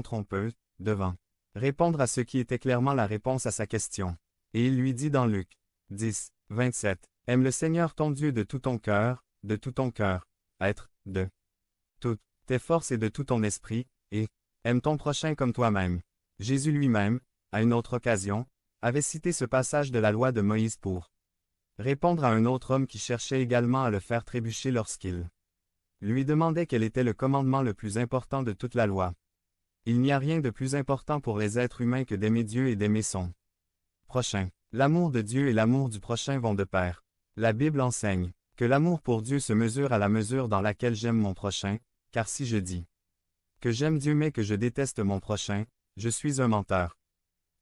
trompeuse, devant répondre à ce qui était clairement la réponse à sa question. Et il lui dit dans Luc 10, 27, « Aime le Seigneur ton Dieu de tout ton cœur, être, de toutes tes forces et de tout ton esprit, et aime ton prochain comme toi-même. » Jésus lui-même, à une autre occasion, avait cité ce passage de la loi de Moïse pour répondre à un autre homme qui cherchait également à le faire trébucher lorsqu'il lui demandait quel était le commandement le plus important de toute la loi. Il n'y a rien de plus important pour les êtres humains que d'aimer Dieu et d'aimer son prochain. L'amour de Dieu et l'amour du prochain vont de pair. La Bible enseigne que l'amour pour Dieu se mesure à la mesure dans laquelle j'aime mon prochain, car si je dis que j'aime Dieu mais que je déteste mon prochain, je suis un menteur.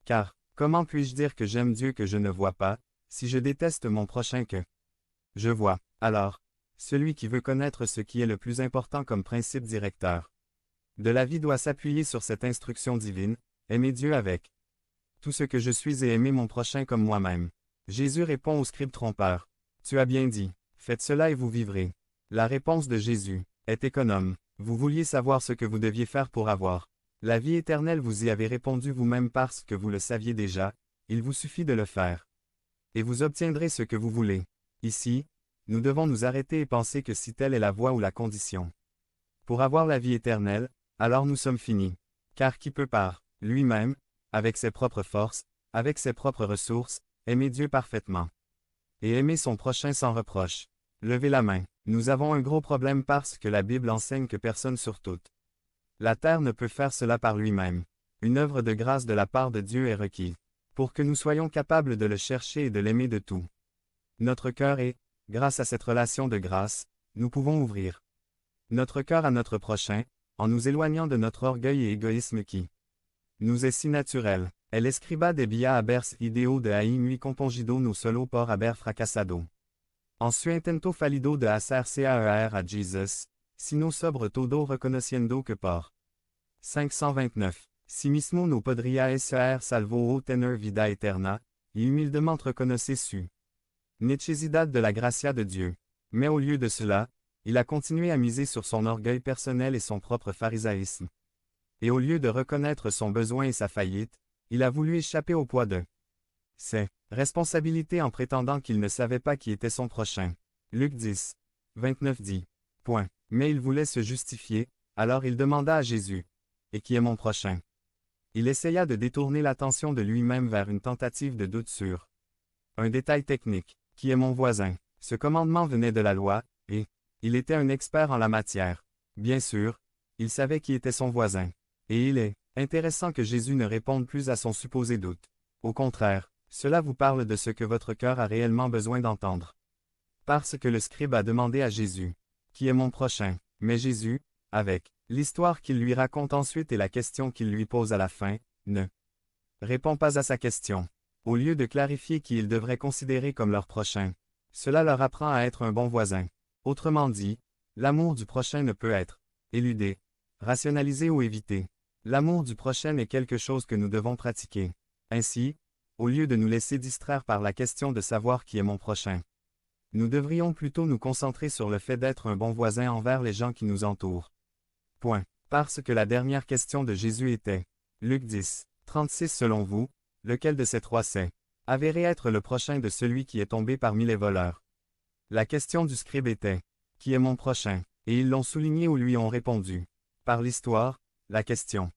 Car, comment puis-je dire que j'aime Dieu que je ne vois pas, si je déteste mon prochain que je vois? Alors, celui qui veut connaître ce qui est le plus important comme principe directeur de la vie doit s'appuyer sur cette instruction divine, aimer Dieu avec tout ce que je suis et aimer mon prochain comme moi-même. Jésus répond au scribe trompeur. Tu as bien dit, faites cela et vous vivrez. La réponse de Jésus est économe. Vous vouliez savoir ce que vous deviez faire pour avoir la vie éternelle, vous y avez répondu vous-même parce que vous le saviez déjà, il vous suffit de le faire. Et vous obtiendrez ce que vous voulez. Ici, nous devons nous arrêter et penser que si telle est la voie ou la condition pour avoir la vie éternelle, alors nous sommes finis. Car qui peut par lui-même, avec ses propres forces, avec ses propres ressources, aimer Dieu parfaitement et aimer son prochain sans reproche? Levez la main. Nous avons un gros problème parce que la Bible enseigne que personne sur toute la terre ne peut faire cela par lui-même. Une œuvre de grâce de la part de Dieu est requise pour que nous soyons capables de le chercher et de l'aimer de tout notre cœur et, grâce à cette relation de grâce, nous pouvons ouvrir notre cœur à notre prochain, en nous éloignant de notre orgueil et égoïsme qui nous est si naturel. El escriba debía haberse ideo de ahí muy compongido no solo por haber fracasado en su intento fallido de hacer caer a Jesus, sino sobre todo reconociendo que por 529, si mismo no podría ser salvo o tener vida eterna, y humildemente reconoce su necesidad de la gracia de Dieu. Mais au lieu de cela, il a continué à miser sur son orgueil personnel et son propre pharisaïsme. Et au lieu de reconnaître son besoin et sa faillite, il a voulu échapper au poids de ses responsabilités en prétendant qu'il ne savait pas qui était son prochain. Luc 10, 29 dit. Point. Mais il voulait se justifier, alors il demanda à Jésus. Et qui est mon prochain? Il essaya de détourner l'attention de lui-même vers une tentative de doute sur un détail technique. Qui est mon voisin? Ce commandement venait de la loi, et il était un expert en la matière. Bien sûr, il savait qui était son voisin. Et il est intéressant que Jésus ne réponde plus à son supposé doute. Au contraire, cela vous parle de ce que votre cœur a réellement besoin d'entendre. Parce que le scribe a demandé à Jésus, « Qui est mon prochain? » Mais Jésus, avec l'histoire qu'il lui raconte ensuite et la question qu'il lui pose à la fin, ne répond pas à sa question. Au lieu de clarifier qui ils devraient considérer comme leur prochain, cela leur apprend à être un bon voisin. Autrement dit, l'amour du prochain ne peut être éludé, rationalisé ou évité. L'amour du prochain est quelque chose que nous devons pratiquer. Ainsi, au lieu de nous laisser distraire par la question de savoir qui est mon prochain, nous devrions plutôt nous concentrer sur le fait d'être un bon voisin envers les gens qui nous entourent. Point. Parce que la dernière question de Jésus était, Luc 10, 36 selon vous, lequel de ces trois c'est avéré être le prochain de celui qui est tombé parmi les voleurs? La question du scribe était, qui est mon prochain? Et ils l'ont souligné ou lui ont répondu. Par l'histoire, la question